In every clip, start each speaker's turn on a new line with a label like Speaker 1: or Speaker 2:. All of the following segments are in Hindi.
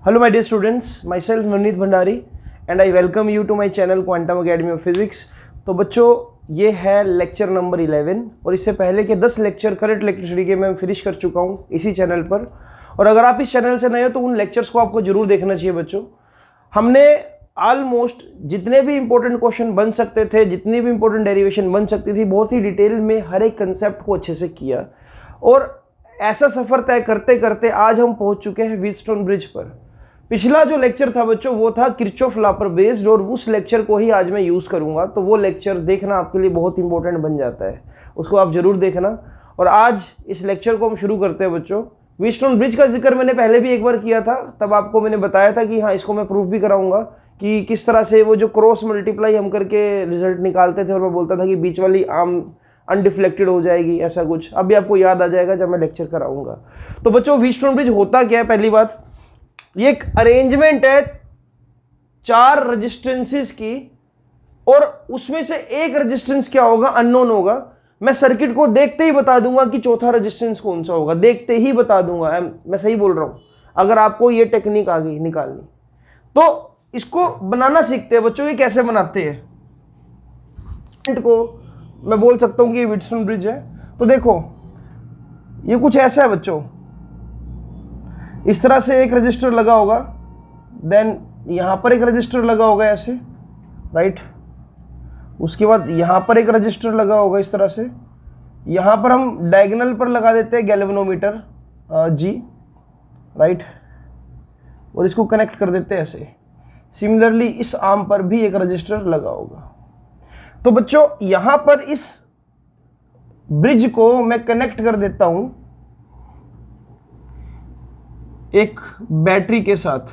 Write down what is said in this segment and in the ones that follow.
Speaker 1: Hello my dear students, myself Navneet Bhandari and I welcome you to my channel Quantum Academy of Physics। तो बच्चों ये है लेक्चर नंबर 11 और इससे पहले के 10 लेक्चर करंट इलेक्ट्रिसिटी के मैं फिनिश कर चुका हूँ इसी चैनल पर। और अगर आप इस चैनल से नए हो तो उन लेक्चर्स को आपको जरूर देखना चाहिए बच्चों। हमने ऑलमोस्ट जितने भी इंपॉर्टेंट क्वेश्चन बन सकते थे, जितनी भी इंपॉर्टेंट डेरिवेशन बन सकती थी, बहुत ही डिटेल में हर एक कंसेप्ट को अच्छे से किया और ऐसा सफ़र तय करते करते आज हम पहुंच चुके हैं व्हीटस्टोन ब्रिज पर। पिछला जो लेक्चर था बच्चों वो था किरचॉफ लॉ पर बेस्ड और उस लेक्चर को ही आज मैं यूज़ करूंगा, तो वो लेक्चर देखना आपके लिए बहुत इंपॉर्टेंट बन जाता है, उसको आप जरूर देखना। और आज इस लेक्चर को हम शुरू करते हैं बच्चों। व्हीटस्टोन ब्रिज का जिक्र मैंने पहले भी एक बार किया था, तब आपको मैंने बताया था कि हाँ इसको मैं प्रूफ भी कराऊंगा कि किस तरह से वो जो क्रॉस मल्टीप्लाई हम करके रिजल्ट निकालते थे और मैं बोलता था कि बीच वाली आर्म अनडिफ्लेक्टेड हो जाएगी, ऐसा कुछ अभी आपको याद आ जाएगा जब मैं लेक्चर कराऊंगा। तो बच्चों व्हीटस्टोन ब्रिज होता क्या है, पहली बात ये एक अरेंजमेंट है 4 रेजिस्टेंसेस की और उसमें से एक रेजिस्टेंस क्या होगा, अननोन होगा। मैं सर्किट को देखते ही बता दूंगा कि चौथा रेजिस्टेंस कौन सा होगा, देखते ही बता दूंगा। मैं सही बोल रहा हूं अगर आपको ये टेक्निक आ गई निकालनी। तो इसको बनाना सीखते हैं बच्चों। ये कैसे बनाते हैं को मैं बोल सकता हूं कि ये व्हीटस्टोन ब्रिज है। तो देखो ये कुछ ऐसा है बच्चों, इस तरह से एक रजिस्टर लगा होगा, देन यहां पर एक रजिस्टर लगा होगा ऐसे, राइट। उसके बाद यहां पर एक रजिस्टर लगा होगा इस तरह से। यहां पर हम डायगोनल पर लगा देते हैं गैल्वेनोमीटर जी, राइट, और इसको कनेक्ट कर देते हैं ऐसे। सिमिलरली इस आर्म पर भी एक रजिस्टर लगा होगा। तो बच्चों यहां पर इस ब्रिज को मैं कनेक्ट कर देता हूं एक बैटरी के साथ,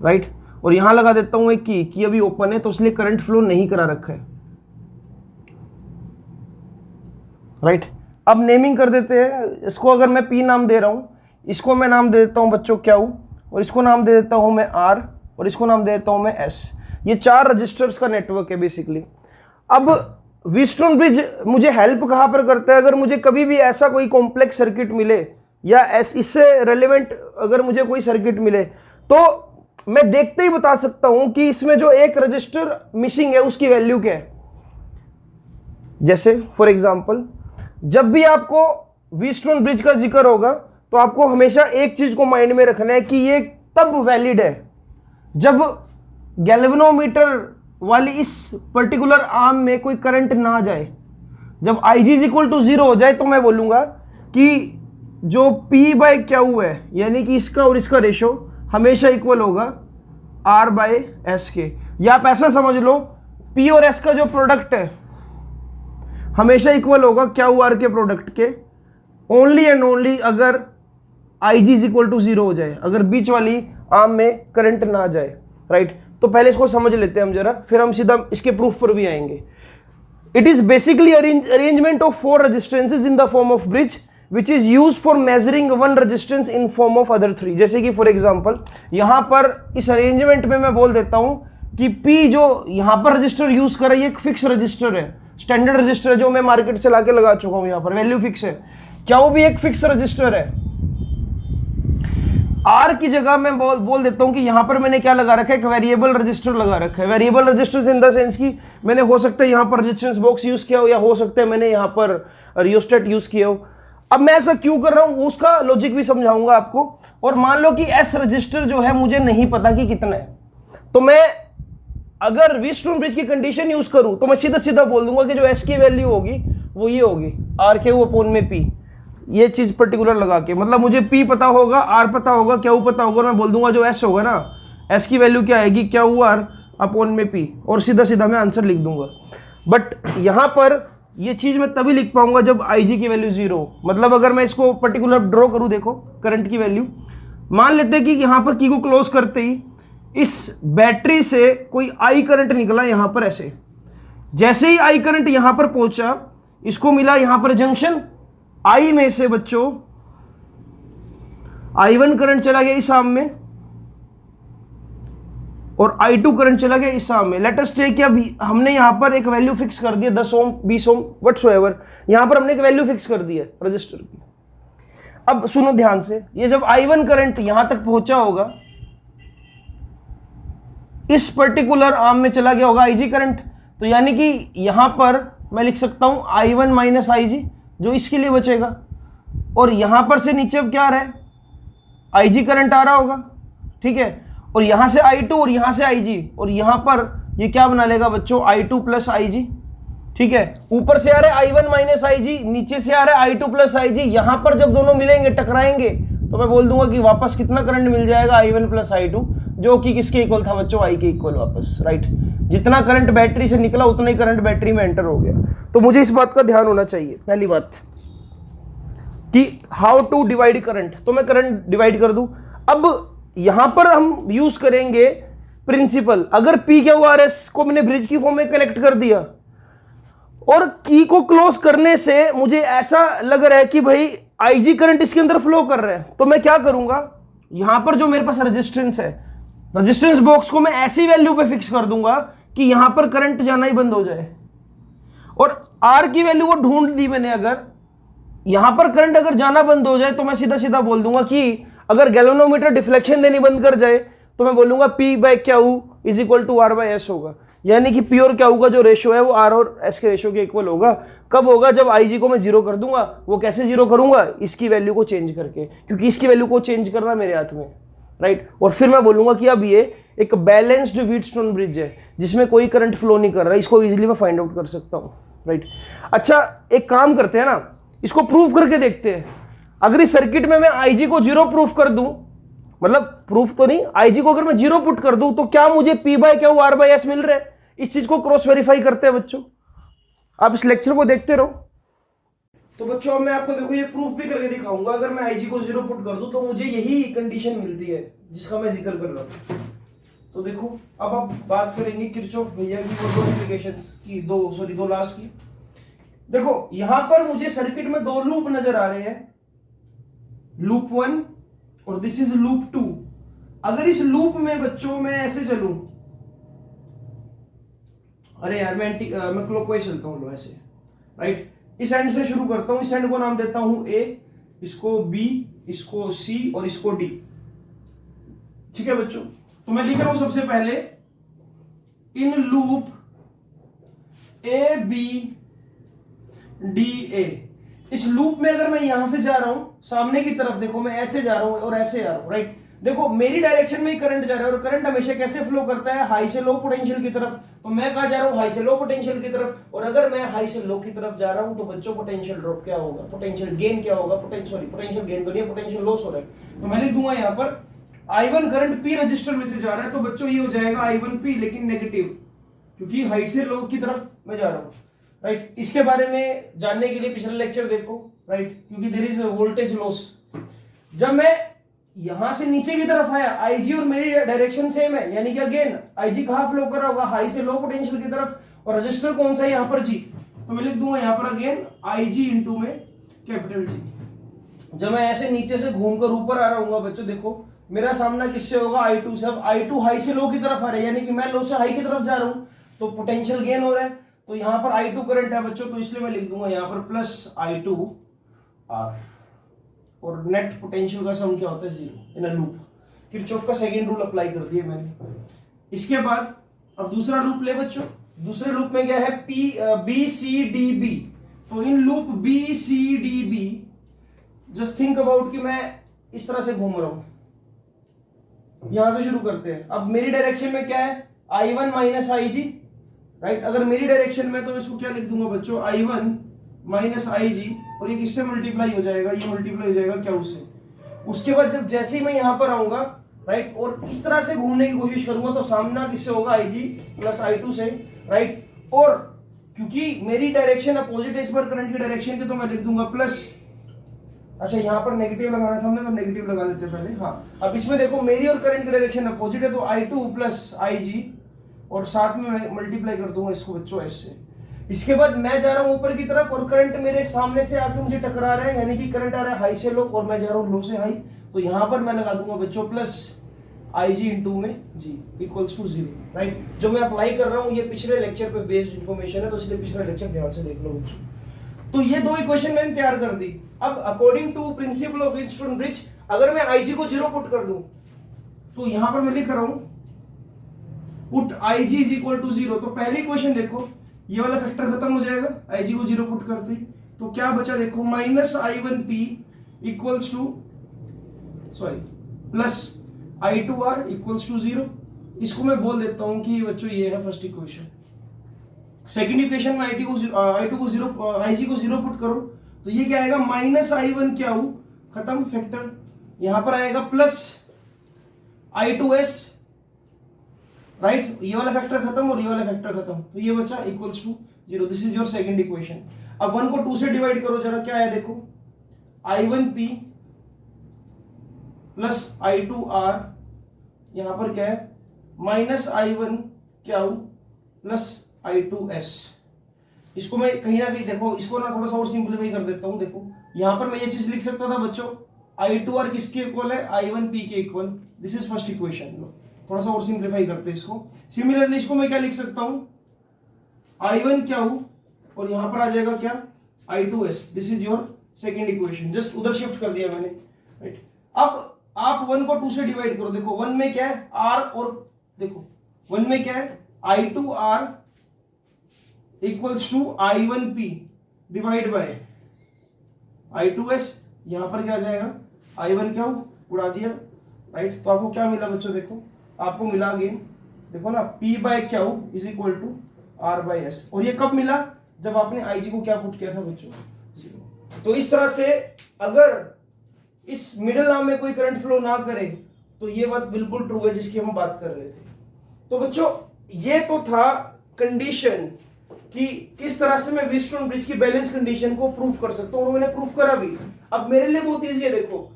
Speaker 1: राइट, और यहां लगा देता हूं एक की अभी ओपन है तो इसलिए करंट फ्लो नहीं करा रखा है, राइट। अब नेमिंग कर देते हैं इसको। अगर मैं पी नाम दे रहा हूं, इसको मैं नाम दे देता हूं बच्चों क्यू, और इसको नाम दे देता हूं मैं आर, और इसको नाम दे देता हूं मैं एस। ये 4 रजिस्टर्स का नेटवर्क है बेसिकली। अब व्हीटस्टोन ब्रिज मुझे हेल्प कहां पर करता है, अगर मुझे कभी भी ऐसा कोई कॉम्प्लेक्स सर्किट मिले या इससे रेलेवेंट अगर मुझे कोई सर्किट मिले तो मैं देखते ही बता सकता हूं कि इसमें जो एक रजिस्टर मिसिंग है उसकी वैल्यू क्या है। जैसे फॉर एग्जांपल जब भी आपको व्हीटस्टोन ब्रिज का जिक्र होगा तो आपको हमेशा एक चीज को माइंड में रखना है कि ये तब वैलिड है जब गैल्वेनोमीटर वाली इस पर्टिकुलर आर्म में कोई करंट ना जाए। जब IG = 0 हो जाए तो मैं बोलूंगा कि जो P/Q है, यानी कि इसका और इसका रेशो हमेशा इक्वल होगा R/S के। या आप ऐसा समझ लो P और S का जो प्रोडक्ट है हमेशा इक्वल होगा QR के प्रोडक्ट के, ओनली एंड ओनली अगर IG = 0 हो जाए, अगर बीच वाली आर्म में करंट ना जाए, राइट। तो पहले इसको समझ लेते हैं हम जरा, फिर हम सीधा इसके प्रूफ पर भी आएंगे। It is basically arrangement of 4 resistances in the form of bridge which is used for measuring one resistance in form of other 3। जैसे कि फॉर एग्जांपल यहां पर इस अरेंजमेंट में मैं बोल देता हूं कि P जो यहां पर रजिस्टर यूज कर रही है एक फिक्स रजिस्टर है, स्टैंडर्ड रजिस्टर है जो मैं मार्केट से लाके लगा चुका हूं, यहां पर वैल्यू फिक्स है। क्या वो भी एक फिक्स रजिस्टर है। R की जगह मैं बोल देता हूं कि यहां पर मैंने क्या लगा रखा है, एक वेरिएबल रजिस्टर लगा रखा है। Variable registers in the sense की मैंने हो सकता है यहां पर रेजिस्टेंस बॉक्स यूज किया हो, या हो सकता है मैंने यहां पर रियोस्टेट यूज किया हो। अब मैं ऐसा क्यों कर रहा हूं उसका लॉजिक भी समझाऊंगा आपको। और मान लो कि S रजिस्टर जो है मुझे नहीं पता कि कितना है, तो मैं अगर व्हीटस्टोन ब्रिज की कंडीशन यूज करूं तो मैं सीधा सीधा बोल दूंगा कि जो S की वैल्यू होगी वो ये होगी RQ/P। ये चीज पर्टिकुलर लगा के, मतलब मुझे P पता होगा, R पता होगा, Q पता होगा, मैं बोल दूंगा जो S होगा ना, S की वैल्यू क्या आएगी QR/P, और सीधा सीधा मैं आंसर लिख दूंगा। बट यहां पर ये चीज मैं तभी लिख पाऊंगा जब IG की वैल्यू 0 हो। मतलब अगर मैं इसको पर्टिकुलर ड्रॉ करूं, देखो करंट की वैल्यू मान लेते हैं कि यहां पर की को क्लोज करते ही इस बैटरी से कोई I करंट निकला यहां पर ऐसे। जैसे ही I करंट यहां पर पहुंचा, इसको मिला यहां पर जंक्शन I में से बच्चों I1 करंट चला गया इस आर्म में और I2 करंट चला गया इस आर्म में। लेट अस टेक कि अब हमने यहां पर एक वैल्यू फिक्स कर दिया 10 ओम 20 ओम व्हाटसोएवर, यहां पर हमने एक वैल्यू फिक्स कर दी है रजिस्टर की। अब सुनो ध्यान से, ये जब I1 करंट यहां तक पहुंचा होगा, इस पर्टिकुलर आर्म में चला गया होगा IG करंट, तो यानी कि यहां पर मैं लिख सकता हूं I1 माइनस IG, जो इसके लिए बचेगा, और यहां पर से नीचे अब क्या आ रहा है, IG करंट आ रहा होगा, ठीक है, और यहां से I2 और यहां से IG, और यहां पर ये क्या बना लेगा बच्चों, I2 प्लस IG, ठीक है। ऊपर से आ रहा है I1 माइनस IG, नीचे से आ रहा है I2 प्लस IG, यहां पर जब दोनों मिलेंगे, टकराएंगे, तो मैं बोल दूंगा कि वापस कितना करंट मिल जाएगा, I1 प्लस I2, जो कि किसके इक्वल था बच्चों, I के इक्वल वापस, राइट। जितना करंट बैटरी से निकला उतना ही करंट बैटरी में एंटर हो गया। तो मुझे इस बात का ध्यान होना चाहिए, पहली बात कि हाउ टू डिवाइड करंट, तो मैं करंट डिवाइड कर दूं। अब यहां पर हम यूज करेंगे प्रिंसिपल, अगर PQRS को मैंने ब्रिज की फॉर्म में कनेक्ट कर दिया और की को क्लोज करने से मुझे ऐसा लग रहा है कि भाई IG करंट इसके अंदर फ्लो कर रहा है, तो मैं क्या करूंगा, यहां पर जो मेरे पास रेजिस्टेंस है, रेजिस्टेंस बॉक्स को मैं ऐसी वैल्यू पे फिक्स कर दूंगा कि यहां पर करंट जाना ही बंद हो जाए, और R की वैल्यू वो ढूंढ दी मैंने, अगर यहां पर करंट अगर जाना बंद हो जाए तो मैं सीधा सीधा बोल दूंगा कि अगर गैल्वेनोमीटर डिफ्लेक्शन देनी बंद कर जाए तो मैं बोलूंगा P/Q is equal to R/S होगा, यानी कि P और Q का जो रेशियो है वो R और S के रेशियो के इक्वल होगा। कब होगा, जब IG को मैं जीरो कर दूंगा। वो कैसे जीरो करूंगा, इसकी वैल्यू को चेंज करके, क्योंकि इसकी वैल्यू को चेंज करना मेरे हाथ में, राइट। और फिर मैं बोलूंगा कि अब ये एक बैलेंस्ड व्हीटस्टोन ब्रिज है जिसमें कोई करंट फ्लो नहीं कर रहा है, इसको इजीली मैं फाइंड आउट कर सकता हूँ, राइट। अच्छा, एक काम करते हैं ना, इसको प्रूफ करके देखते हैं। अगर इस सर्किट में मैं IG को जीरो प्रूफ कर दूं, मतलब प्रूफ तो नहीं, IG को अगर मैं जीरो पुट कर दूं, तो क्या मुझे P/Q R/S मिल रहा है? इस चीज को क्रॉस वेरीफाई करते हैं बच्चों, आप इस लेक्चर को देखते रहो। तो बच्चों अब मैं आपको देखो ये प्रूफ भी करके दिखाऊंगा, अगर मैं IG को जीरो पुट कर दूं तो मुझे यही कंडीशन मिलती है जिसका मैं जिक्र कर रहा हूं। तो देखो अब आप बात करेंगे किरचॉफ भैया की और दो एप्लीकेशंस की, दो लास्ट की। देखो यहां पर मुझे सर्किट में दो लूप नजर आ रहे हैं, लूप 1 और दिस इज लूप 2। अगर इस लूप में बच्चों मैं ऐसे चलूं, अरे यार मैं क्लॉकवाइज चलता हूं, लो ऐसे, राइट। इस एंड से शुरू करता हूं, इस एंड को नाम देता हूं A, इसको B, इसको C और इसको D, ठीक है बच्चों। तो मैं लिख रहा हूं सबसे पहले इन लूप ABDA। इस लूप में अगर मैं यहां से जा रहा हूं सामने की तरफ, देखो मैं ऐसे जा रहा हूं और ऐसे आ रहा हूं, राइट। देखो मेरी डायरेक्शन में ही करंट जा रहा है, और करंट हमेशा कैसे फ्लो करता है, हाई से लो पोटेंशियल की तरफ। तो मैं कहां जा रहा हूं, हाई से लो पोटेंशियल की तरफ। और अगर मैं हाई से लो की तरफ जा रहा हूं तो बच्चों पोटेंशियल ड्रॉप क्या होगा, पोटेंशियल गेन क्या होगा, पोटेंशियल गेन तो नहीं, पोटेंशियल लॉस हो रहा है। तो मैं लिख दूंगा यहां पर I1 करंट P रजिस्टर में से जा रहा है, तो बच्चों ये हो जाएगा I1P लेकिन नेगेटिव, क्योंकि हाई से लो की तरफ मैं जा रहा हूं, राइट। इसके बारे में जानने के लिए पिछला लेक्चर देखो, राइट, क्योंकि देयर इज वोल्टेज लॉस। जब मैं यहां से नीचे की तरफ आया, IG और मेरी डायरेक्शन सेम है, यानी कि अगेन IG कहां फ्लो कर रहा होगा, हाई से लो पोटेंशियल की तरफ, और रजिस्टर कौन सा है यहां पर G। तो मैं लिख दूंगा यहां पर अगेन IG इंटू में कैपिटल G। जब मैं ऐसे नीचे से घूमकर ऊपर आ रहा हूँ बच्चों, देखो मेरा सामना किससे होगा, I2 से। अब I2 हाई से लो की तरफ आ रहा है, यानी कि मैं लो से हाई की तरफ जा रहा हूं, तो पोटेंशियल गेन हो रहा है। तो यहां पर I2 करंट है बच्चों, तो इसलिए मैं लिख दूंगा यहां पर प्लस I2 R, और नेट पोटेंशियल का सम क्या होता है, zero in a loop. Kirchhoff का सेकंड रूल अप्लाई कर दिया मैंने। इसके बाद अब दूसरा लूप ले बच्चों, दूसरे लूप में क्या है, BCDB। तो in loop BCDB just think about कि मैं इस तरह से घूम रहा हूं, यहां से शुरू करते हैं। अब मेरी डायरेक्शन में क्या है, I1 माइनस IG, राइट। अगर मेरी डायरेक्शन में तो इसको क्या लिख दूंगा बच्चों, I1 माइनस IG, और ये किससे मल्टीप्लाई हो जाएगा, ये मल्टीप्लाई हो जाएगा क्या उससे। उसके बाद जब जैसे ही मैं यहां पर आऊंगा, राइट, और इस तरह से घूमने की कोशिश करूंगा, तो सामना किससे होगा, IG प्लस I2 से, राइट। और क्योंकि मेरी डायरेक्शन अपोजिट है इस बार करंट की डायरेक्शन की, तो मैं लिख दूंगा प्लस, अच्छा यहां पर नेगेटिव लगाना था हमने, तो नेगेटिव लगा देते पहले, हाँ। अब इसमें देखो मेरी और करंट की डायरेक्शन अपोजिट है, तो I2 प्लस IG, और साथ में मैं मल्टीप्लाई कर दूंगा इसको बच्चों S से। इसके बाद मैं जा रहा हूं ऊपर की तरफ, और करंट मेरे सामने से आके मुझे टकरा रहा है, यानी कि करंट आ रहा है हाई से लो, और मैं जा रहा हूं लो से हाई। तो यहां पर मैं लगा दूंगा बच्चों प्लस IG इंटू में G इक्वल्स टू 0, राइट। जो मैं अप्लाई कर रहा हूं ये पिछले लेक्चर पे बेस्ड इंफॉर्मेशन है, तो इसलिए पिछला लेक्चर ध्यान से देख लो बच्चों। तो ये दो इक्वेशन मैंने तैयार कर दी। अब according to principle of Wheatstone bridge अगर मैं IG को 0 पुट कर दूं तो यहां पर मैं लिख रहा हूं put IG is equal to 0। तो पहली इक्वेशन देखो, ये वाला फैक्टर खत्म हो जाएगा IG को 0 पुट करते ही। तो क्या बचा देखो, minus I1P equals to plus I2R equals to 0। इसको मैं बोल देता हूं कि बच्चों ये है फर्स्ट इक्वेशन। सेकंड इक्वेशन में IG को 0 पुट करो तो ये क्या आएगा, माइनस I1 क्या हो खत्म फैक्टर, यहां पर आएगा प्लस I2S, राइट, ये वाला फैक्टर खत्म और ये वाला फैक्टर खत्म, तो ये बचा equals to 0। This is your second equation. अब 1 को 2 से डिवाइड करो जरा, क्या है देखो, I1P प्लस I2R, यहां पर क्या है माइनस I1 क्या हो प्लस I2S। इसको मैं कहीं ना कहीं देखो, इसको ना थोड़ा सा और सिंपलीफाई कर देता हूं। देखो यहां पर मैं ये चीज लिख सकता था बच्चों, I2R किसके इक्वल है, I1P के equal. This is first equation. थोड़ा सा और सिंपलीफाई करते हैं इसको। सिमिलरली इसको मैं क्या लिख सकता हूं, I1 क्या हो और यहां पर आ जाएगा क्या, I2S। This is your second equation. Just उधर शिफ्ट कर दिया मैंने, राइट। अब आप 1 को 2 से डिवाइड करो। देखो 1 में क्या है R, और देखो 1 में क्या है I2R equals to I1P divide by I2S। यहां पर क्या आ जाएगा, I1 क्या हो उड़ा दिया, राइट। तो आपको क्या मिला बच्चों, देखो आपको मिला अगेन, देखो ना P बाय क्या हो is equal to R by S। और ये कब मिला, जब आपने IG को क्या पुट किया था बच्चों, 0। तो इस तरह से अगर इस मिडिल आर्म में कोई करंट फ्लो ना करे तो ये बात बिल्कुल ट्रू है जिसकी हम बात कर रहे थे। तो बच्चों ये तो था कंडीशन कि किस तरह से मैं व्हीटस्टोन ब्रिज की बैलेंस कंडीशन को प्रूफ कर सकता हूं, और मैंने प्रूफ करा भी। अब मेरे लिए बहुत इजी है, देखो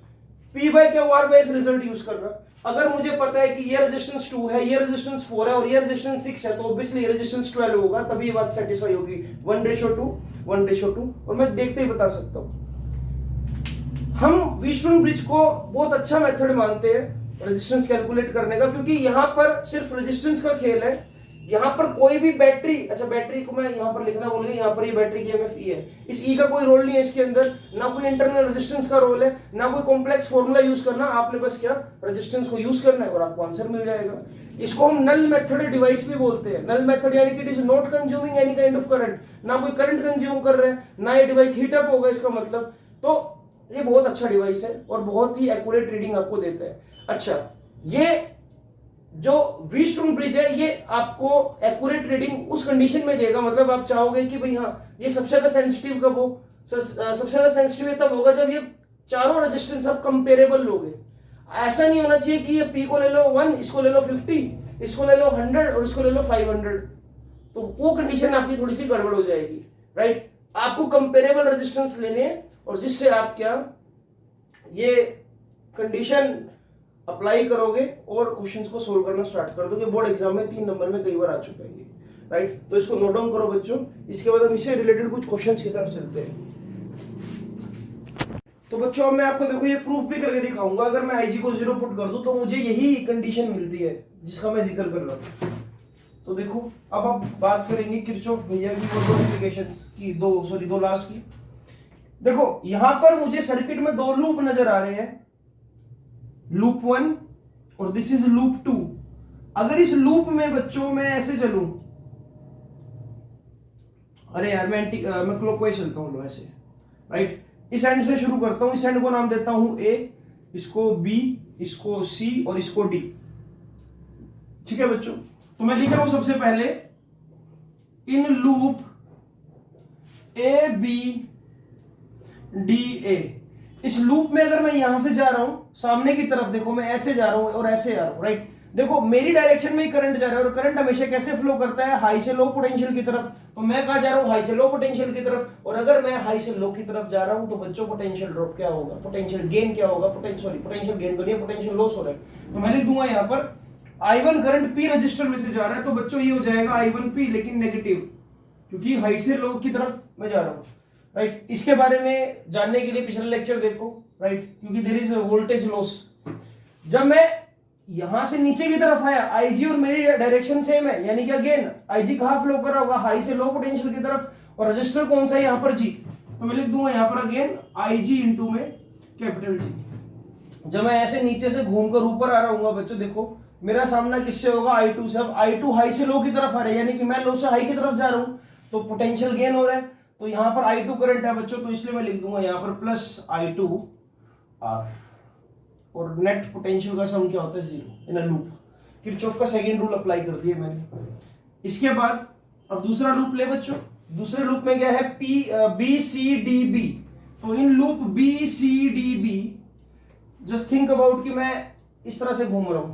Speaker 1: P बाय क्या R by S result use कर रहा। अगर मुझे पता है कि ये रेजिस्टेंस 2 है, ये रेजिस्टेंस 4 है और ये रेजिस्टेंस 6 है, तो ऑब्वियसली ये रेजिस्टेंस 12 होगा, तभी ये बात सेटिस्फाई होगी। 1:2 1:2, और मैं देखते ही बता सकता हूं। हम व्हीटस्टोन ब्रिज को बहुत अच्छा मेथड मानते हैं रेजिस्टेंस कैलकुलेट करने का, क्योंकि यहाँ पर सिर्फ रेजिस्टेंस का खेल है। यहाँ पर कोई भी बैटरी, अच्छा बैटरी को मैं यहाँ पर लिखना बोलूंगा, यहाँ पर ये बैटरी की EMF E है, इस E का कोई रोल नहीं है इसके अंदर, ना कोई इंटरनल रेजिस्टेंस का रोल है, ना कोई कॉम्प्लेक्स फॉर्मूला यूज करना। आपने बस क्या रेजिस्टेंस को यूज करना है और आपको आंसर मिल जाएगा। इसको हम नल मेथड डिवाइस भी बोलते हैं। नल मेथड यानी कि it is not consuming any kind of current, ना कोई करंट कंज्यूम कर रहे हैं, ना ये डिवाइस हीट अप होगा इसका मतलब। तो ये बहुत अच्छा डिवाइस है और बहुत ही एक्यूरेट रीडिंग आपको देता है। अच्छा, ये जो व्हीटस्टोन ब्रिज है ये आपको एक्यूरेट रीडिंग उस कंडीशन में देगा, मतलब आप चाहोगे कि भाई हाँ ये सबसे ज्यादा सेंसिटिव कब हो, सबसे ज्यादा सेंसिटिव तब होगा जब ये चारों रेजिस्टेंस आप कंपेरेबल लोगे। ऐसा नहीं होना चाहिए कि ये P को ले लो 1, इसको ले लो 50, इसको ले लो 100 और इसको ले लो 500, तो वो कंडीशन आपकी थोड़ी सी गड़बड़ हो जाएगी, राइट। आपको कंपेरेबल रेजिस्टेंस लेने, और जिससे आप क्या ये कंडीशन अप्लाई करोगे और क्वेश्चंस को सोल्व करना स्टार्ट कर दोगे। बोर्ड एग्जाम में 3 नंबर में कई बार आ चुका है ये, राइट। तो इसको नोट डाउन करो बच्चों। इसके बाद हम इससे रिलेटेड कुछ क्वेश्चंस की तरफ चलते हैं। तो बच्चों अब मैं आपको देखो ये प्रूफ भी करके दिखाऊंगा। अगर मैं IG को 0 पुट कर दूं तो मुझे यही कंडीशन मिलती है जिसका मैं जिक्र कर रहा हूं। तो देखो अब आप बात करेंगे किरचॉफ भैया की दो एप्लीकेशंस की, दो लास्ट की। देखो यहां पर मुझे सर्किट में 2 लूप नजर आ रहे हैं, लूप 1 और दिस इज लूप 2। अगर इस लूप में बच्चों मैं ऐसे चलूं, अरे यार मैं क्लॉकवाइज चलता हूं ऐसे, राइट। इस एंड से शुरू करता हूं, इस एंड को नाम देता हूं A, इसको B, इसको C और इसको D, ठीक है बच्चों। तो मैं लिख रहा हूं सबसे पहले इन लूप ABDA। इस लूप में अगर मैं यहां से जा रहा हूं सामने की तरफ, देखो मैं ऐसे जा रहा हूं और ऐसे आ रहा हूं, राइट। देखो मेरी डायरेक्शन में ही करंट जा रहा है और करंट हमेशा कैसे फ्लो करता है, हाई से लो पोटेंशियल की तरफ। तो मैं कहां जा रहा हूं, हाई से लो पोटेंशियल की तरफ। और अगर मैं हाई से लो की तरफ जा रहा हूं तो बच्चों पोटेंशियल ड्रॉप क्या होगा, पोटेंशियल गेन क्या होगा, पोटेंशियल गेन तो नहीं, पोटेंशियल लॉस हो रहा है। तो मैं लिख दूंगा यहां पर I1 करंट P रजिस्टर में से जा रहा है, तो बच्चों ये हो जाएगा I1P लेकिन नेगेटिव, क्योंकि हाई से लो की तरफ मैं जा रहा हूं, राइट। इसके बारे में जानने के लिए पिछला लेक्चर देखो, राइट, क्योंकि देयर इज वोल्टेज लॉस। जब मैं यहां से नीचे की तरफ आया, IG और मेरी डायरेक्शन सेम है, यानी कि अगेन IG कहां फ्लो कर रहा होगा, हाई से लो पोटेंशियल की तरफ। और रजिस्टर कौन सा है यहां पर G, तो मैं लिख दूंगा यहाँ पर अगेन आई जी इंटू में कैपिटल टी। जब मैं ऐसे नीचे से घूमकर ऊपर आ रहा हूँ बच्चों, देखो मेरा सामना किससे होगा, I2 से। अब I2 हाई से लो की तरफ आ रहा है, यानी कि मैं लो से हाई की तरफ जा रहा हूँ, तो पोटेंशियल गेन हो रहा है। तो यहाँ पर I2 करंट है बच्चों, तो इसलिए मैं लिख दूंगा यहाँ पर प्लस I2 R, और नेट पोटेंशियल का सम क्या होता है, zero in a loop. Kirchhoff का सेकंड रूल अप्लाई कर दिया मैंने। इसके बाद अब दूसरा लूप ले बच्चों। दूसरे लूप में क्या है, बी सी डी बी। तो in loop B C D B just think about कि मैं इस तरह से घूम रहा हूं।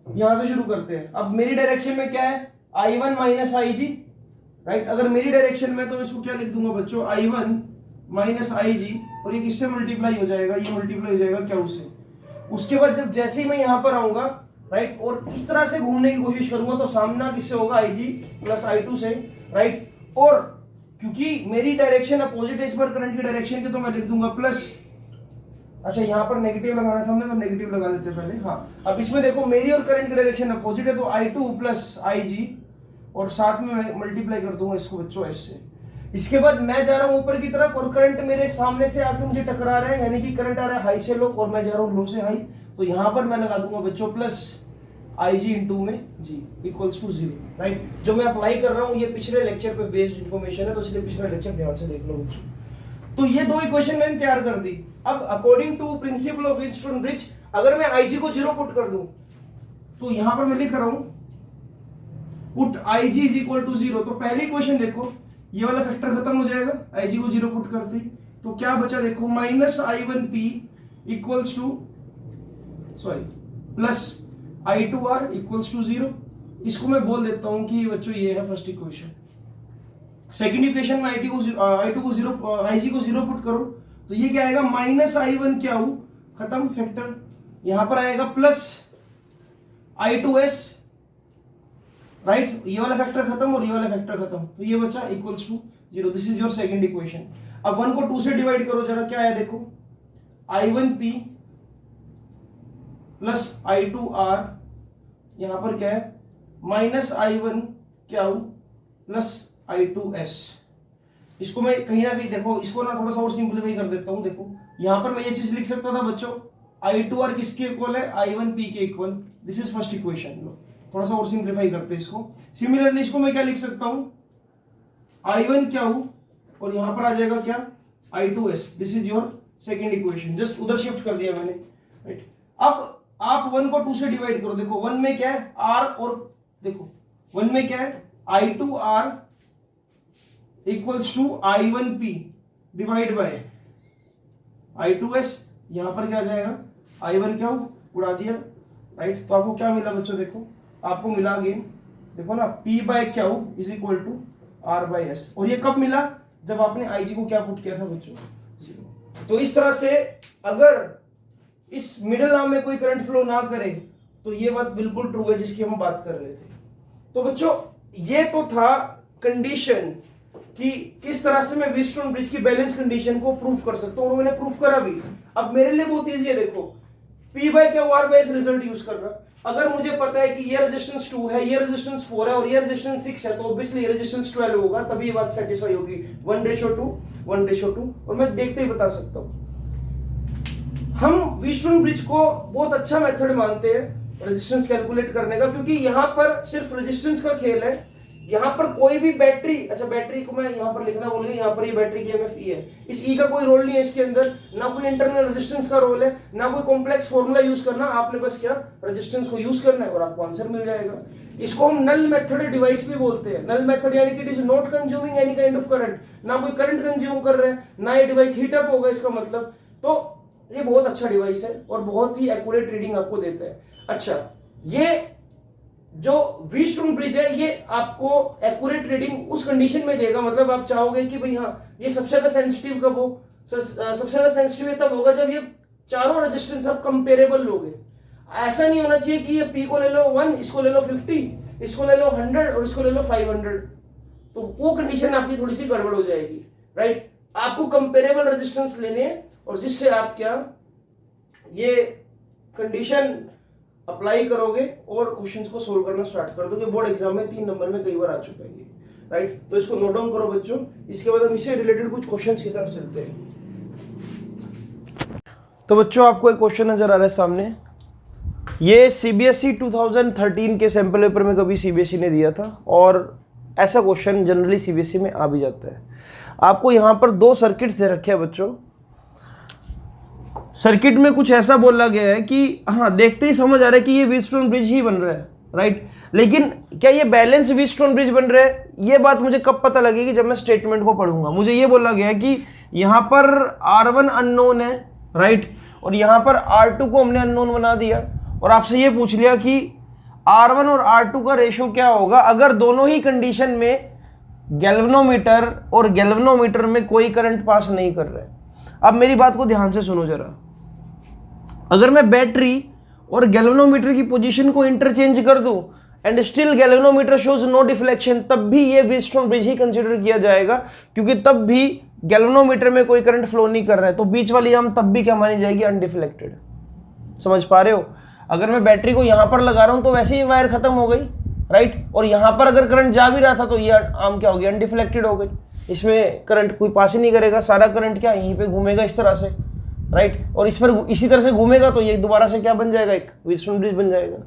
Speaker 1: यहां से शुरू करते हैं। अब मेरी डायरेक्शन में क्या है, I1 माइनस आई जी, राइट। अगर मेरी डायरेक्शन में तो इसको क्या लिख दूंगा बच्चों, I1 माइनस आई जी, और ये किससे मल्टीप्लाई हो जाएगा, ये मल्टीप्लाई हो जाएगा क्या से। उसके बाद जब जैसे ही मैं यहां पर आऊंगा, राइट, और इस तरह से घूमने की कोशिश करूंगा, तो सामना किससे होगा, आई जी प्लस I2 से, राइट। और क्योंकि मेरी डायरेक्शन अपोजिट है इस बार करंट की डायरेक्शन की, तो मैं लिख दूंगा प्लस, अच्छा यहां पर नेगेटिव लगाना था हमने, तो नेगेटिव लगा देते पहले। हाँ, अब इसमें देखो मेरी और करंट की डायरेक्शन अपोजिट है, तो I2 प्लस आई जी, और साथ में मैं मल्टीप्लाई कर दूंगा इसको बच्चों ऐसे। इसके बाद मैं जा रहा हूं ऊपर की तरफ, और करंट मेरे सामने से आके मुझे टकरा रहा है, यानी कि करंट आ रहा है हाई से लो, और मैं जा रहा हूं लो से हाई। तो यहां पर मैं लगा दूंगा बच्चों प्लस आई जी इंटू में G equals to zero, right. जो मैं अप्लाई कर रहा हूं ये पिछले लेक्चर पे बेस्ड इंफॉर्मेशन है, तो इसलिए पिछला लेक्चर ध्यान से देख लो बच्चों। तो ये दो इक्वेशन मैंने तैयार कर दी। अब according to principle of Wheatstone bridge, अगर मैं आई जी को जीरो पुट कर दूं, तो यहां पर मैं लिख रहा हूं put I G is equal to zero. तो पहली इक्वेशन देखो, ये वाला फैक्टर खत्म हो जाएगा, आई जी को जीरो पुट करते, तो क्या बचा देखो, minus I1 P equals to sorry plus I2R equals to zero. इसको मैं बोल देता हूं कि बच्चों ये है फर्स्ट इक्वेशन। सेकंड इक्वेशन में आई जी को जीरो पुट करो, तो ये क्या आएगा, माइनस I1 क्या हो खत्म फैक्टर, यहां पर आएगा प्लस I2S, राइट। ये वाला फैक्टर खत्म और ये वाला फैक्टर खत्म, तो ये बचा equals to zero. This is your second equation. अब 1 को 2 से डिवाइड करो जरा, क्या है देखो, I1P प्लस I2R, यहां पर क्या है, माइनस I1 क्या हो प्लस I2S। इसको मैं कहीं ना कहीं देखो, इसको ना थोड़ा सा और सिंपलीफाई कर देता हूं। देखो यहां पर मैं ये चीज लिख सकता था बच्चों, I2R किसके इक्वल है, I1P के equal. This is first equation. लो थोड़ा सा और सिंपलीफाई करते हैं इसको। सिमिलरली इसको मैं क्या लिख सकता हूं, I1 क्या हो, और यहां पर आ जाएगा क्या, I2S। This is your second equation, just उधर शिफ्ट कर दिया मैंने, राइट। अब आप 1 को 2 से डिवाइड करो, देखो 1 में क्या है R, और देखो 1 में क्या है I2R equals to I1P divide by I2S। यहां पर क्या आ जाएगा, I1 क्या हो, उड़ा दिया, राइट। तो आपको क्या मिला बच्चों, देखो आपको मिला अगेन, देखो ना, P बाय क्या हो is equal to R by S। और ये कब मिला, जब आपने IG को क्या पुट किया था बच्चों, जीरो। तो इस तरह से अगर इस मिडिल आर्म में कोई करंट फ्लो ना करे, तो ये बात बिल्कुल ट्रू है जिसकी हम बात कर रहे थे। तो बच्चों ये तो था कंडीशन कि किस तरह से मैं व्हीटस्टोन ब्रिज की बैलेंस कंडीशन को प्रूफ कर सकता हूं, और मैंने प्रूफ करा भी। अब मेरे लिए बहुत इजी है, देखो P बाय क्या, R by S result use कर रहा। अगर मुझे पता है कि ये रेजिस्टेंस 2 है, ये रेजिस्टेंस 4 है, और ये रेजिस्टेंस 6 है, तो ऑब्वियसली ये रेजिस्टेंस 12 होगा, तभी ये बात सेटिस्फाई होगी। 1:2 1:2, और मैं देखते ही बता सकता हूं। हम व्हीटस्टोन ब्रिज को बहुत अच्छा मेथड मानते हैं रेजिस्टेंस कैलकुलेट करने का, क्योंकि यहां पर सिर्फ रेजिस्टेंस का खेल है। यहां पर कोई भी बैटरी, अच्छा बैटरी को मैं यहां पर लिखना बोलूंगा, यहां पर ये बैटरी की EMF E है, इस E का कोई रोल नहीं है इसके अंदर, ना कोई इंटरनल रेजिस्टेंस का रोल है, ना कोई कॉम्प्लेक्स फॉर्मूला यूज करना। आपने बस क्या, रेजिस्टेंस को यूज करना है और आपको आंसर मिल जाएगा। इसको हम नल मेथड डिवाइस भी बोलते हैं। नल मेथड यानी कि it is not consuming any kind of current, ना कोई करंट कंज्यूम कर रहे हैं, ना ये डिवाइस हीट अप होगा इसका मतलब। तो ये बहुत अच्छा डिवाइस है और बहुत ही एक्यूरेट रीडिंग आपको देता है। अच्छा, ये जो व्हीटस्टोन ब्रिज है ये आपको एक्यूरेट रीडिंग उस कंडीशन में देगा, मतलब आप चाहोगे कि भाई हाँ ये सबसे ज्यादा सेंसिटिव कब हो, सबसे ज्यादा सेंसिटिव तब होगा जब ये चारों रेजिस्टेंस आप कंपेरेबल लोगे। ऐसा नहीं होना चाहिए कि ये P को ले लो 1, इसको ले लो 50, इसको ले लो 100 और इसको ले लो 500, तो वो कंडीशन आपकी थोड़ी सी गड़बड़ हो जाएगी, राइट। आपको कंपेरेबल रेजिस्टेंस लेने हैं, और जिससे आप क्या ये कंडीशन अप्लाई करोगे और क्वेश्चंस को सोल्व करना स्टार्ट कर दोगे। बोर्ड एग्जाम में 3 नंबर में कई बार आ चुका है ये, राइट। तो इसको नोट डाउन करो बच्चों, इसके बाद हम इससे रिलेटेड कुछ क्वेश्चंस की तरफ चलते हैं। तो बच्चों आपको एक क्वेश्चन नजर आ रहा है सामने, ये सीबीएसई 2013 के सैंपल पेपर में कभी सीबीएसई ने दिया था और ऐसा क्वेश्चन जनरली सीबीएसई में आ भी जाता है। आपको यहाँ पर दो सर्किट्स दे रखे हैं बच्चों। सर्किट में कुछ ऐसा बोला गया है कि हाँ देखते ही समझ आ रहा है कि ये व्हीटस्टोन ब्रिज ही बन रहा है, राइट। लेकिन क्या ये बैलेंस व्हीटस्टोन ब्रिज बन रहा है, ये बात मुझे कब पता लगेगी, जब मैं स्टेटमेंट को पढ़ूंगा। मुझे ये बोला गया है कि यहाँ पर R1 अननोन है, राइट, और यहाँ पर R2 को हमने अननोन बना दिया और आपसे ये पूछ लिया कि R1 और R2 का रेशो क्या होगा अगर दोनों ही कंडीशन में गैल्वेनोमीटर और गैल्वेनोमीटर में कोई करंट पास नहीं कर रहा है। अब मेरी बात को ध्यान से सुनो जरा, अगर मैं बैटरी और गैल्वेनोमीटर की पोजीशन को इंटरचेंज कर दूं and still galvanometer shows no deflection, तब भी ये व्हीटस्टोन ब्रिज ही कंसीडर किया जाएगा, क्योंकि तब भी गैल्वेनोमीटर में कोई करंट फ्लो नहीं कर रहा है। तो बीच वाली आर्म तब भी क्या मानी जाएगी, अनडिफ्लेक्टेड। समझ पा रहे हो? अगर मैं बैटरी को यहां पर लगा रहा हूं तो वैसे ही वायर खत्म हो गई, राइट, और यहां पर अगर करंट जा भी रहा था तो ये आर्म क्या होगी, अनडिफ्लेक्टेड हो गई। इसमें करंट कोई पास ही नहीं करेगा, सारा करंट क्या यहीं पे घूमेगा इस तरह से, राइट, और इस पर इसी तरह से घूमेगा तो ये दोबारा से क्या बन जाएगा, एक व्हीटस्टोन ब्रिज बन जाएगा।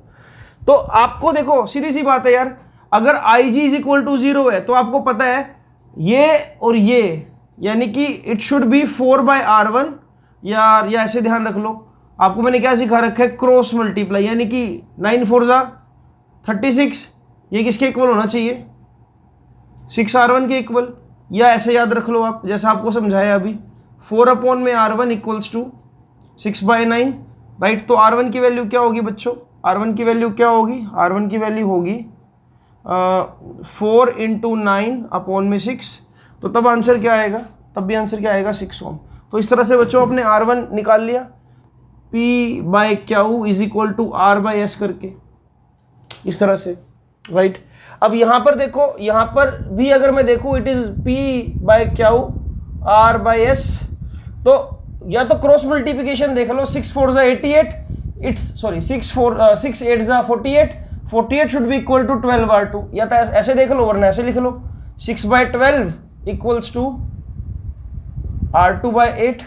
Speaker 1: तो आपको देखो सीधी सी बात है यार, अगर IG इज इक्वल टू 0 है तो आपको पता है ये और ये, यानी कि इट शुड बी 4/R1, या ऐसे ध्यान रख लो। आपको मैंने क्या सिखा रखा है, क्रॉस मल्टीप्लाई, यानी कि 9 4 जा 36, ये किसके इक्वल होना चाहिए, 6R1 के इक्वल, या ऐसे याद रख लो आप जैसा आपको समझाया अभी, 4/R1 इक्वल्स टू 6/9, राइट। तो R1 की वैल्यू क्या होगी बच्चों, R1 की वैल्यू क्या होगी, R1 की वैल्यू होगी 4 × 9/6। तो तब आंसर क्या आएगा, तब भी आंसर क्या आएगा, 6 ओम। तो इस तरह से बच्चों अपने R1 निकाल लिया, P/Q is equal to R/S करके, इस तरह से, राइट। अब यहां पर देखो, यहां पर भी अगर मैं देखूं इट इज P/Q R/S, तो या तो क्रॉस मल्टीप्लिकेशन देख लो, 6 4 जा 88, इट्स सॉरी 6 8 जा 48, 48 should be equal to 12R2, या तो ऐसे देख लो वरना ऐसे लिख लो, 6/12 इक्वल्स टू R2/8।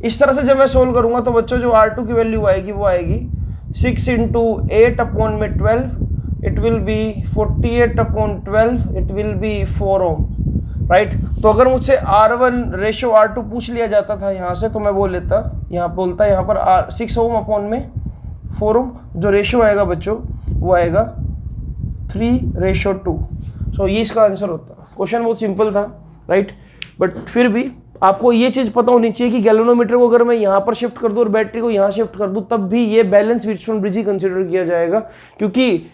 Speaker 1: इस तरह से जब मैं सोल्व करूंगा तो बच्चों जो R2 की वैल्यू आएगी वो आएगी 6 × 8/12, it will be 48/12, it will be 4 ohm, right. तो अगर मुझसे R1 रेशो R2 पूछ लिया जाता था यहाँ से तो मैं बोल लेता, यहाँ बोलता यहाँ पर 6 ओम/4 ओम, जो रेशो आएगा बच्चों वो आएगा 3:2। सो ये इसका आंसर होता। क्वेश्चन बहुत सिंपल था, राइट, बट फिर भी आपको ये चीज़ पता होनी चाहिए कि गैल्वेनोमीटर को अगर मैं यहाँ पर शिफ्ट कर दूँ और बैटरी को यहाँ शिफ्ट कर दूँ तब भी ये बैलेंस व्हीटस्टोन ब्रिज ही कंसिडर किया जाएगा, क्योंकि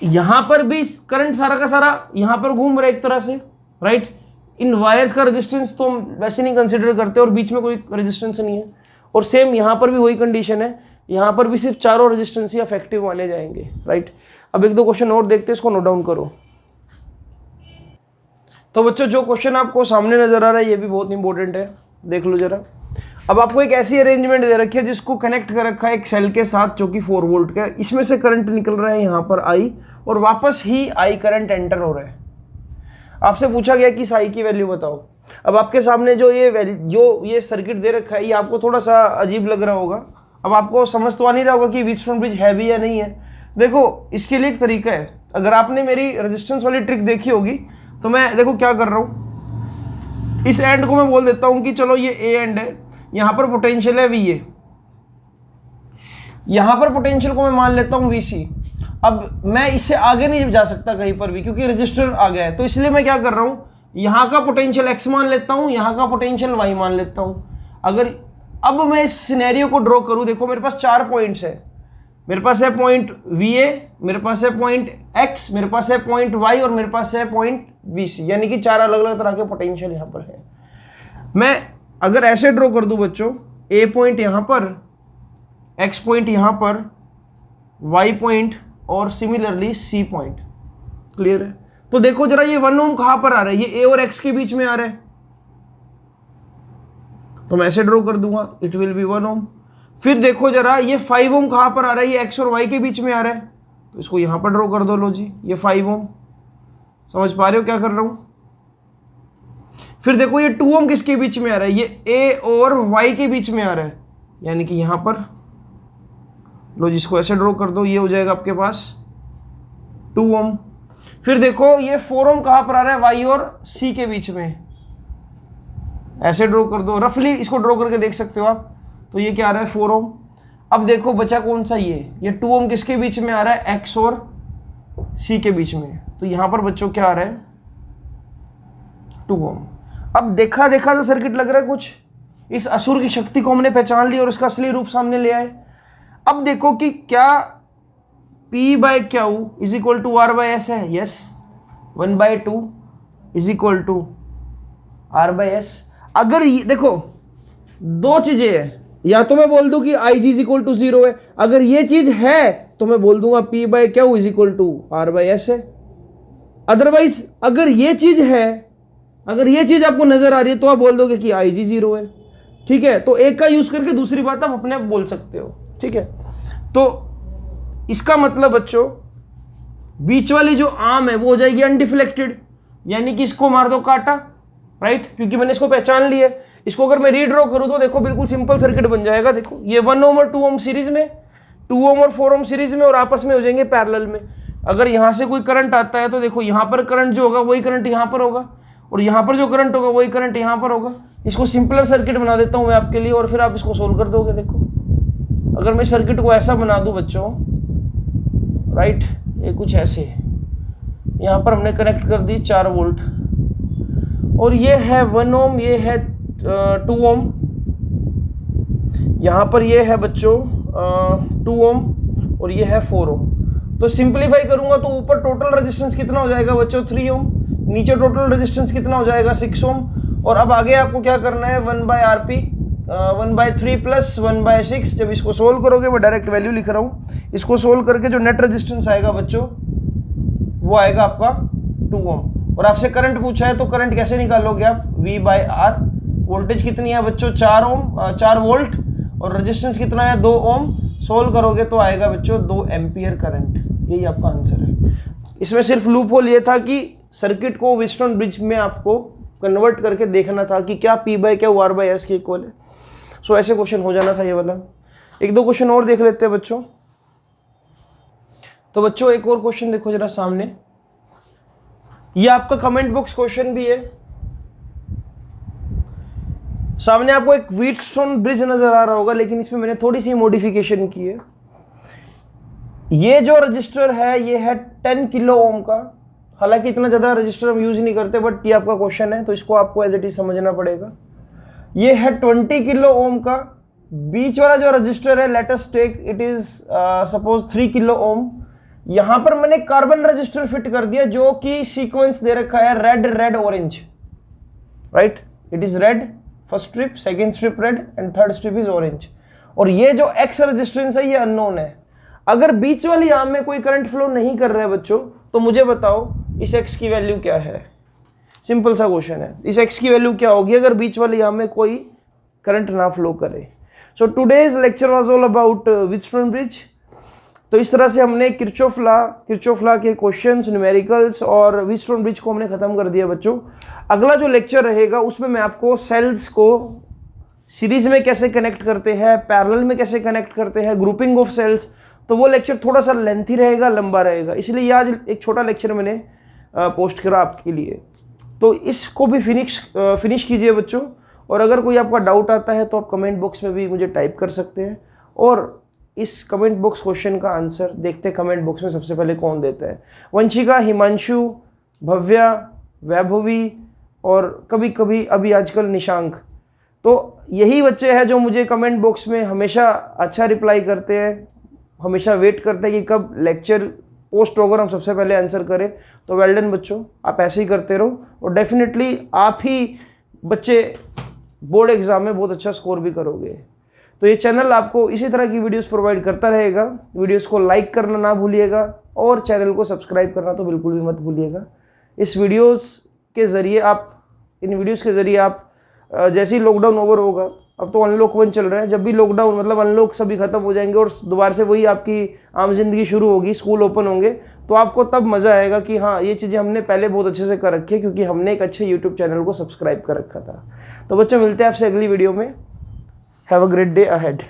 Speaker 1: यहाँ पर भी करंट सारा का सारा यहाँ पर घूम रहा है एक तरह से, राइट। इन वायर्स का रेजिस्टेंस तो हम वैसे नहीं कंसिडर करते और बीच में कोई रेजिस्टेंस नहीं है, और सेम यहाँ पर भी वही कंडीशन है, यहाँ पर भी सिर्फ चारों रेजिस्टेंस ही इफेक्टिव माने जाएंगे, राइट। अब एक दो क्वेश्चन और देखते हैं, इसको नोट डाउन करो। तो बच्चों जो क्वेश्चन आपको सामने नजर आ रहा है ये भी बहुत इंपॉर्टेंट है, देख लो जरा। अब आपको एक ऐसी अरेंजमेंट दे रखी है जिसको कनेक्ट कर रखा है एक सेल के साथ जो कि 4 वोल्ट का है, इसमें से करंट निकल रहा है यहाँ पर I और वापस ही I करंट एंटर हो रहा है। आपसे पूछा गया कि इस I की वैल्यू बताओ। अब आपके सामने जो ये सर्किट दे रखा है ये आपको थोड़ा सा अजीब लग रहा होगा, अब आपको समझ तो आ नहीं रहा होगा कि व्हीटस्टोन ब्रिज है भी या नहीं है। देखो इसके लिए एक तरीका है, अगर आपने मेरी रेजिस्टेंस वाली ट्रिक देखी होगी तो मैं देखो क्या कर रहा हूं, इस एंड को मैं बोल देता हूं कि चलो ये ए एंड है, यहां पर पोटेंशियल है VA, यहां पर पोटेंशियल को मैं मान लेता हूं VC। अब मैं इससे आगे नहीं जा सकता कहीं पर भी क्योंकि रजिस्टर आ गया है, तो इसलिए मैं क्या कर रहा हूं, यहां का पोटेंशियल X मान लेता हूं, यहां का पोटेंशियल Y मान लेता हूं। अगर अब मैं इस सिनेरियो को ड्रॉ करूं, देखो मेरे पास 4 पॉइंट्स है, मेरे पास है पॉइंट VA, मेरे पास है पॉइंट X, मेरे पास है पॉइंट Y और मेरे पास है पॉइंट VC, यानी कि 4 अलग अलग तरह के पोटेंशियल यहां पर है। मैं अगर ऐसे ड्रॉ कर दूं बच्चों, A पॉइंट यहां पर, X पॉइंट यहां पर, Y पॉइंट और सिमिलरली C पॉइंट, क्लियर है। तो देखो जरा ये 1 ओम कहां पर आ रहा है, ये A और X के बीच में आ रहा है, तो मैं ऐसे ड्रॉ कर दूंगा, इट विल बी 1 ओम। फिर देखो जरा ये 5 ओम कहां पर आ रहा है, ये X और Y के बीच में आ रहा है, तो इसको यहां पर ड्रॉ कर दो, लो जी ये 5 ओम। समझ पा रहे हो क्या कर रहा हूं? फिर देखो ये 2 ओम किसके बीच में आ रहा है, ये A और Y के बीच में आ रहा है, यानी कि यहां पर लो जिसको ऐसे ड्रॉ कर दो, ये हो जाएगा आपके पास 2 ओम। फिर देखो ये 4 ओम कहां पर आ रहा है, Y और C के बीच में, ऐसे ड्रॉ कर दो, रफली इसको ड्रॉ करके देख सकते हो आप। तो ये क्या आ रहा है 4 ओम। अब देखो बचा कौन सा, ये 2 ओम किसके बीच में आ रहा है, X और C के बीच में। तो यहां पर बच्चों क्या आ रहा है 2 ओम। अब देखा देखा तो सर्किट लग रहा है कुछ, इस असुर की शक्ति को हमने पहचान लिया और इसका असली रूप सामने ले आए। अब देखो कि क्या P by Q is equal to R by S है, yes 1/2 is equal to R by S। अगर ये देखो दो चीजें हैं, या तो मैं बोल दूं कि IG इज इक्वल टू 0 है, अगर ये चीज है तो मैं बोल दूंगा P by Q is equal to R by S है। अदरवाइज अगर ये चीज है, अगर ये चीज आपको नजर आ रही है तो आप बोल दोगे कि IG 0 है, ठीक है। तो एक का यूज करके दूसरी बात आप अपने आप बोल सकते हो, ठीक है। तो इसका मतलब बच्चों बीच वाली जो आर्म है वो हो जाएगी अनडिफ्लेक्टेड, यानी कि इसको मार दो काटा, राइट, क्योंकि मैंने इसको पहचान लिया। इसको अगर मैं रीड्रॉ करूं तो देखो बिल्कुल सिंपल सर्किट बन जाएगा। देखो ये 1 ओम और 2 ओम सीरीज में, 2 ओम और 4 ओम सीरीज में, और आपस में हो जाएंगे पैरेलल में। अगर यहां से कोई करंट आता है तो देखो यहां पर करंट जो होगा वही करंट यहां पर होगा, और यहां पर जो करंट होगा वही करंट यहां पर होगा। इसको सिंपलर सर्किट बना देता हूं मैं आपके लिए, और फिर आप इसको सोल्व कर दोगे। देखो अगर मैं सर्किट को ऐसा बना दूं बच्चों, राइट, ये कुछ ऐसे, यहां पर हमने कनेक्ट कर दी 4 वोल्ट, और ये है 1 ओम, ये है 2 ओम, यहां पर ये है बच्चों 2 ओम, और ये है 4 ओम। तो सिंपलीफाई करूंगा तो ऊपर टोटल रेजिस्टेंस कितना हो जाएगा बच्चों 3 ओम, नीचे टोटल रेजिस्टेंस कितना हो जाएगा 6 ओम, और अब आगे आपको क्या करना है 1/RP 1/3 प्लस 1/6। जब इसको सोल्व करोगे, मैं डायरेक्ट वैल्यू लिख रहा हूँ, इसको सोल्व करके जो नेट रेजिस्टेंस आएगा बच्चों वो आएगा आपका 2 ओम। और आपसे करंट पूछा है तो करंट कैसे निकालोगे आप, V/R। वोल्टेज कितनी है बच्चों 4 वोल्ट, और रेजिस्टेंस कितना है 2 ओम। सोल्व करोगे तो आएगा बच्चों 2 एम्पियर करंट। यही आपका आंसर है। इसमें सिर्फ लूप होल ये था कि सर्किट को व्हीटस्टोन ब्रिज में आपको कन्वर्ट करके देखना था कि क्या P by Q R by S के इक्वल है। सो ऐसे क्वेश्चन हो जाना था ये वाला। एक दो क्वेश्चन और देख लेते हैं बच्चों। तो बच्चों एक और क्वेश्चन देखो जरा सामने, ये आपका कमेंट बॉक्स क्वेश्चन भी है। सामने आपको एक व्हीटस्टोन ब्रिज नजर आ रहा होगा, लेकिन इसमें मैंने थोड़ी सी मॉडिफिकेशन की है। ये जो रजिस्टर है ये है 10 किलो ओम का। हालांकि इतना ज़्यादा रजिस्टर हम यूज नहीं करते, बट ये आपका क्वेश्चन है तो इसको आपको एज इट इज समझना पड़ेगा। ये है 20 किलो ओम का। बीच वाला जो रजिस्टर है, let us take it is suppose 3 kilo ohm. यहां पर मैंने कार्बन रजिस्टर फिट कर दिया जो कि सीक्वेंस दे रखा है red red orange, right. It is red first strip, second strip red, and third strip is orange. और ये जो एक्स रेजिस्टेंस है ये अननोन है। अगर बीच वाली आर्म में कोई करंट फ्लो नहीं कर रहा है बच्चों, तो मुझे बताओ इस एक्स की वैल्यू क्या है। सिंपल सा क्वेश्चन है, इस एक्स की वैल्यू क्या होगी अगर बीच वाली आर्म में कोई करंट ना फ्लो करे। So today's lecture was all about Wheatstone bridge. तो इस तरह से हमने किरचॉफ लॉ के क्वेश्चंस, न्यूमेरिकल्स और व्हीटस्टोन ब्रिज को हमने खत्म कर दिया बच्चों। अगला जो लेक्चर रहेगा उसमें मैं आपको सेल्स को सीरीज में कैसे कनेक्ट करते हैं, पैरेलल में कैसे कनेक्ट करते हैं, ग्रुपिंग ऑफ सेल्स, तो वो लेक्चर थोड़ा सा लेंथी रहेगा, लंबा रहेगा, इसलिए आज एक छोटा लेक्चर मैंने पोस्ट करा आपके लिए। तो इसको भी फिनिश कीजिए बच्चों। और अगर कोई आपका डाउट आता है तो आप कमेंट बॉक्स में भी मुझे टाइप कर सकते हैं, और इस कमेंट बॉक्स क्वेश्चन का आंसर देखते हैं कमेंट बॉक्स में सबसे पहले कौन देता है। वंशिका, हिमांशु, भव्या, वैभवी और कभी कभी अभी आजकल निशांक। तो यही बच्चे हैं जो मुझे कमेंट बॉक्स में हमेशा अच्छा रिप्लाई करते हैं, हमेशा वेट करते हैं कि कब लेक्चर पोस्ट होगा हम सबसे पहले आंसर करें। तो वेल डन बच्चों, आप ऐसे ही करते रहो, और डेफिनेटली आप ही बच्चे बोर्ड एग्जाम में बहुत अच्छा स्कोर भी करोगे। तो ये चैनल आपको इसी तरह की वीडियोस प्रोवाइड करता रहेगा। वीडियोस को लाइक करना ना भूलिएगा, और चैनल को सब्सक्राइब करना तो बिल्कुल भी मत भूलिएगा। इन वीडियोस के ज़रिए आप जैसे ही लॉकडाउन ओवर होगा अब तो अनलॉक 1 चल रहा है। जब भी लॉकडाउन मतलब अनलॉक सभी खत्म हो जाएंगे और दोबारा से वही आपकी आम जिंदगी शुरू होगी, स्कूल ओपन होंगे, तो आपको तब मज़ा आएगा कि हाँ ये चीज़ें हमने पहले बहुत अच्छे से कर रखी है क्योंकि हमने एक अच्छे यूट्यूब चैनल को सब्सक्राइब कर रखा था। तो बच्चों मिलते हैं आपसे अगली वीडियो में। Have a great day ahead.